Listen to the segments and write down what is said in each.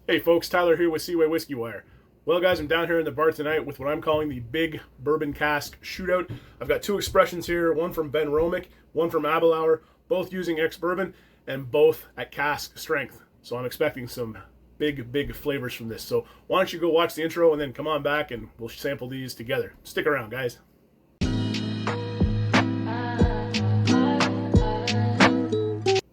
Hey folks, Tyler here with Seaway Whisky Wire. Well guys, I'm down here in the bar tonight with what I'm calling the big Bourbon Cask Shootout. I've got two expressions here, one from Benromach, one from Aberlour, both using ex-bourbon and both at cask strength. So I'm expecting some big flavors from this. So why don't you go watch the intro and then come on back and we'll sample these together. Stick around guys.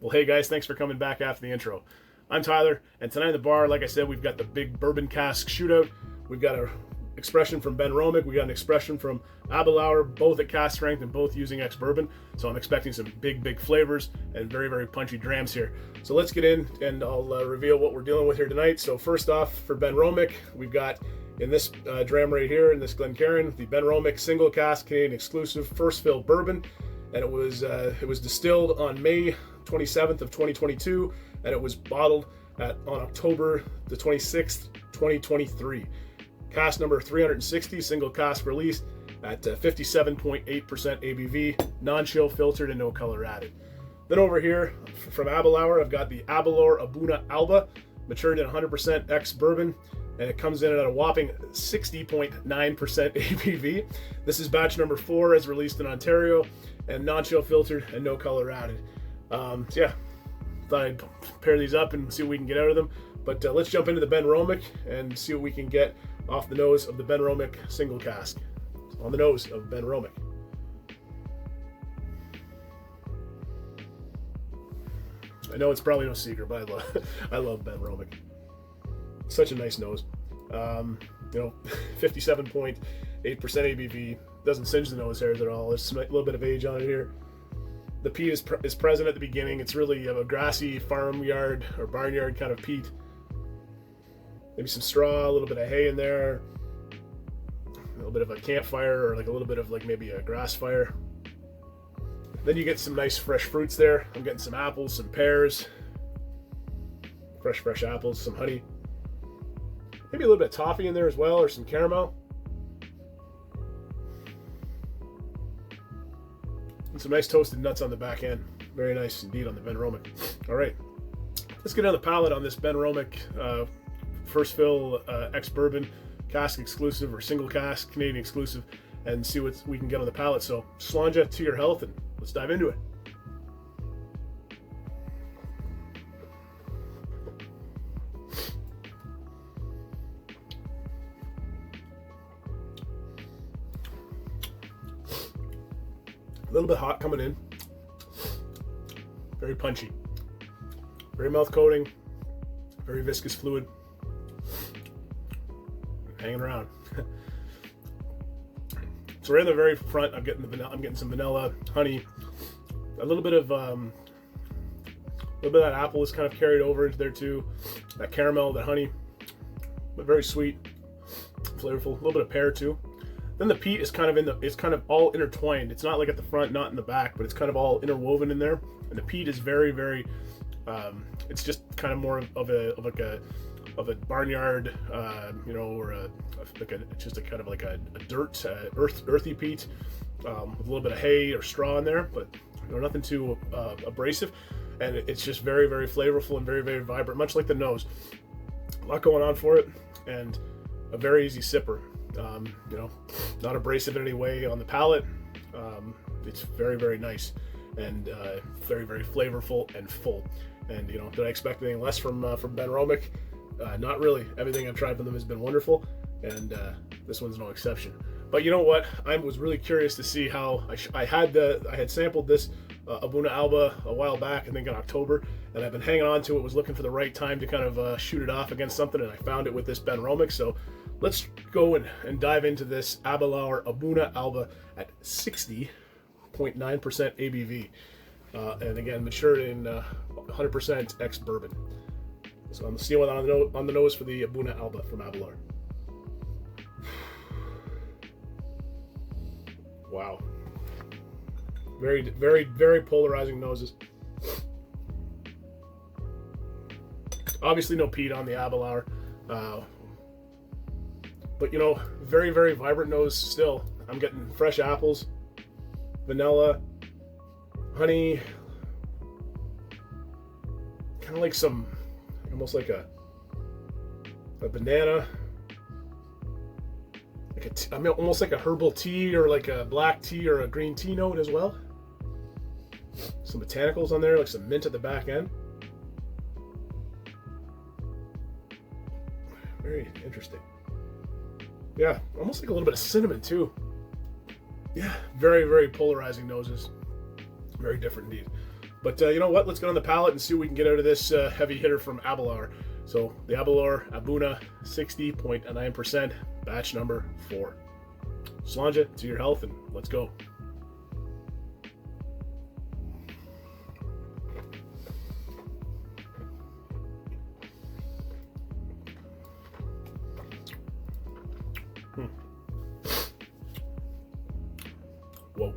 Well hey guys, thanks for coming back after the intro. I'm Tyler, and tonight in the bar, like I said, we've got the big Bourbon Cask Shootout. We've got an expression from Benromach, we got an expression from Aberlour, both at cask strength and both using ex-bourbon. So I'm expecting some big flavors and very punchy drams here. So let's get in and I'll reveal what we're dealing with here tonight. So first off, for Benromach, we've got in this dram right here, in this Glencairn, the Benromach single cask Canadian exclusive first fill bourbon. And it was distilled on May 27th of 2022, and it was bottled on October the 26th, 2023. Cask number 360, single cask released at 57.8% ABV, non-chill filtered and no color added. Then over here from Aberlour, I've got the Aberlour A'bunadh Alba, matured in 100% ex-bourbon, and it comes in at a whopping 60.9% ABV. This is batch number 4 as released in Ontario, and non-chill filtered and no color added. So yeah, thought I'd pair these up and see what we can get out of them. But let's jump into the Benromach and see what we can get off the nose of the Benromach single cask. On the nose of Benromach. I know it's probably no secret, but I love Benromach. Such a nice nose. 57.8% ABV. Doesn't singe the nose hairs at all. There's a little bit of age on it here. The peat is present at the beginning. It's really a grassy farmyard or barnyard kind of peat. Maybe some straw, a little bit of hay in there, a little bit of a campfire, or like a little bit of like maybe a grass fire. Then you get some nice fresh fruits there. I'm getting some apples, some pears, fresh apples, some honey. Maybe a little bit of toffee in there as well, or some caramel. And some nice toasted nuts on the back end. Very nice indeed on the Benromach. All right, let's get on the palate on this Benromach first fill ex-bourbon cask exclusive or single cask Canadian exclusive, and see what we can get on the palate. So slanja to your health, and let's dive into it. A little bit hot coming in, very punchy, very mouth coating, very viscous fluid, hanging around. So right in the very front, I'm getting some vanilla, honey, a little bit of that apple is kind of carried over into there too, that caramel, that honey, but very sweet, flavorful, a little bit of pear too. Then the peat is kind of all intertwined. It's not like at the front, not in the back, but it's kind of all interwoven in there. And the peat is very, it's just kind of more of a barnyard, or just a kind of like a dirt, earthy peat with a little bit of hay or straw in there, but nothing too abrasive. And it's just very flavorful and very vibrant, much like the nose. A lot going on for it, and a very easy sipper. Not abrasive in any way on the palate. It's very nice and very flavorful and full. And did I expect anything less from Benromach? Not really. Everything I've tried from them has been wonderful, and this one's no exception. But you know what? I was really curious to see how I had sampled this A'bunadh Alba a while back, I think in October, and I've been hanging on to it. Was looking for the right time to kind of shoot it off against something, and I found it with this Benromach. So let's go and dive into this Aberlour A'bunadh Alba at 60.9% ABV, and again matured in 100% ex-bourbon. So I'm stealing on the nose for the A'bunadh Alba from Aberlour. Wow. Very polarizing noses. Obviously no peat on the Aberlour. But very vibrant nose still. I'm getting fresh apples, vanilla, honey, kind of like some, almost like a a banana, I mean, almost like a herbal tea or like a black tea or a green tea note as well. Some botanicals on there, like some mint at the back end. Very interesting. Yeah, almost like a little bit of cinnamon too. Yeah, very, very polarizing noses. Very different indeed. But you know what? Let's get on the palate and see what we can get out of this heavy hitter from Aberlour. So the Aberlour A'bunadh 60.9%, batch number 4. Slàinte, to your health, and let's go. Whoa.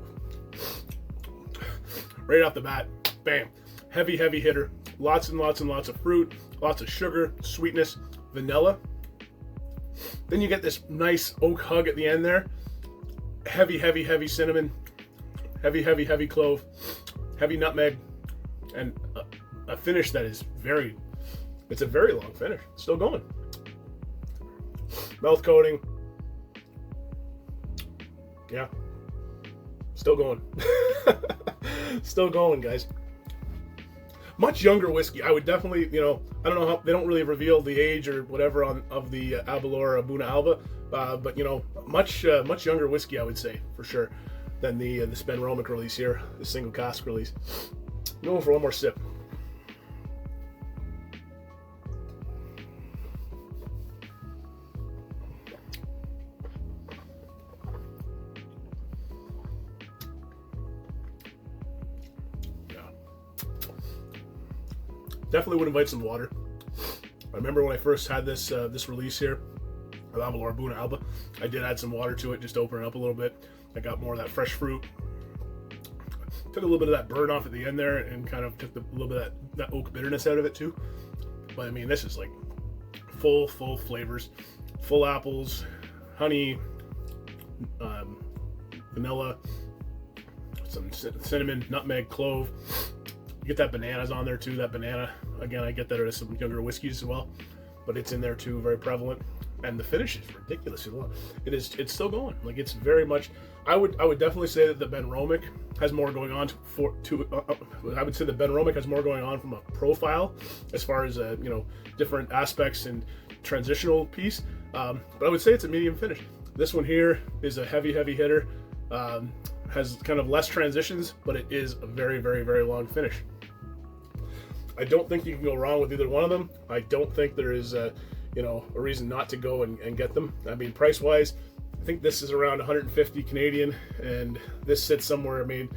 Right off the bat, bam. Heavy, heavy hitter. Lots and lots and lots of fruit, lots of sugar, sweetness, vanilla. Then you get this nice oak hug at the end there. Heavy, heavy, heavy cinnamon. Heavy, heavy, heavy clove. Heavy nutmeg. And a finish that is it's a very long finish. Still going. Mouth coating. Yeah. Still going. Still going, guys. Much younger whiskey. I would definitely, you know, I don't know how, they don't really reveal the age or whatever of the Aberlour A'bunadh Alba, but you know, much younger whiskey, I would say, for sure, than this Benromach release here, the single cask release. Going for one more sip. Definitely would invite some water. I remember when I first had this release here of Aberlour A'bunadh Alba, I did add some water to it just to open it up a little bit. I got more of that fresh fruit. Took a little bit of that burn off at the end there and kind of took a little bit of that oak bitterness out of it too. But I mean, this is like full flavors, full apples, honey, vanilla, some cinnamon, nutmeg, clove. You get that bananas on there too. That banana, again, I get that out of some younger whiskeys as well, but it's in there too, very prevalent. And the finish is ridiculous as well. It's still going. Like, it's very much. I would definitely say that the Benromach has more going on I would say the Benromach has more going on from a profile as far as you know, different aspects and transitional piece. But I would say it's a medium finish. This one here is a heavy hitter. Has kind of less transitions, but it is a very long finish. I don't think you can go wrong with either one of them. I don't think there is you know, a reason not to go and get them. I mean, price wise, I think this is around 150 Canadian, and this sits somewhere. I mean,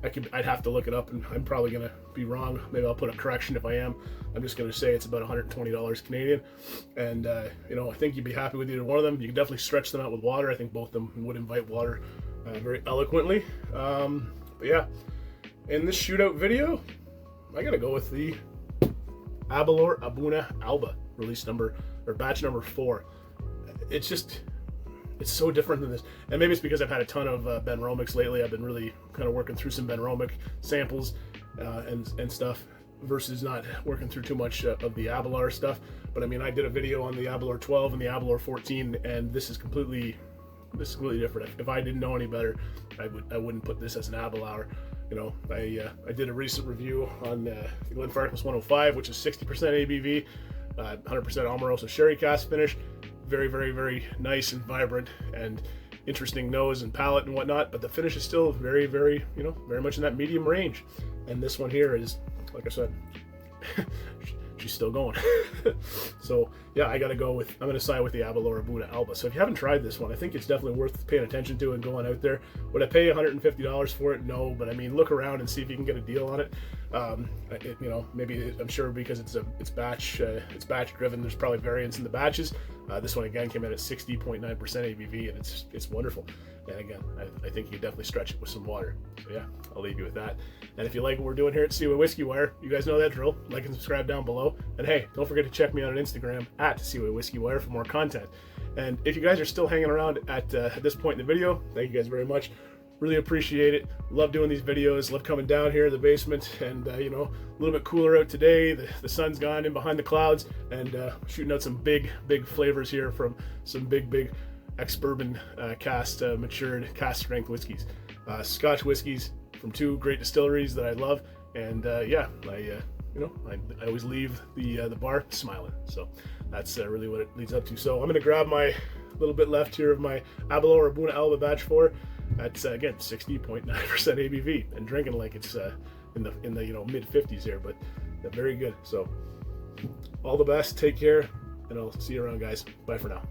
I'd have to look it up, and I'm probably gonna be wrong. Maybe I'll put a correction if I am. I'm just gonna say it's about $120 Canadian, and you know, I think you'd be happy with either one of them. You can definitely stretch them out with water. I think both of them would invite water very eloquently. But yeah, in this shootout video, I gotta go with the Aberlour A'bunadh Alba, release number or batch number 4. It's so different than this, and maybe it's because I've had a ton of Benromachs lately. I've been really kind of working through some Benromach samples and stuff, versus not working through too much of the Aberlour stuff. But I mean, I did a video on the Aberlour 12 and the Aberlour 14, and this is completely different. If I didn't know any better, I wouldn't put this as an Aberlour. You know, I did a recent review on Glenfarclas 105, which is 60% ABV, 100% Omarosa sherry cask finish. Very nice and vibrant and interesting nose and palate and whatnot, but the finish is still very, you know, very much in that medium range. And this one here is, like I said, she's still going. So yeah, I'm gonna side with the Aberlour A'bunadh Alba. So if you haven't tried this one, I think it's definitely worth paying attention to and going out there. Would I pay $150 for it? No, but I mean, look around and see if you can get a deal on it. You know, maybe, I'm sure because it's batch driven, there's probably variance in the batches. This one again came in at 60.9% ABV, and it's wonderful. And again, I think you can definitely stretch it with some water. So yeah, I'll leave you with that. And if you like what we're doing here at Seaway Whisky Wire, you guys know that drill. Like and subscribe down below. And hey, don't forget to check me out on Instagram at Seaway Whisky Wire for more content. And if you guys are still hanging around at this point in the video, thank you guys very much. Really appreciate it. Love doing these videos. Love coming down here in the basement, and you know, a little bit cooler out today. The sun's gone in behind the clouds, and shooting out some big flavors here from some big ex-bourbon cask matured cask strength whiskeys, Scotch whiskeys from 2 great distilleries that I love. And yeah, you know, I always leave the bar smiling. So that's really what it leads up to. So I'm gonna grab my little bit left here of my Aberlour A'bunadh Alba batch 4. That's again 60.9% ABV, and drinking like it's in the you know, mid 50s here, but they're very good. So all the best, take care, and I'll see you around, guys. Bye for now.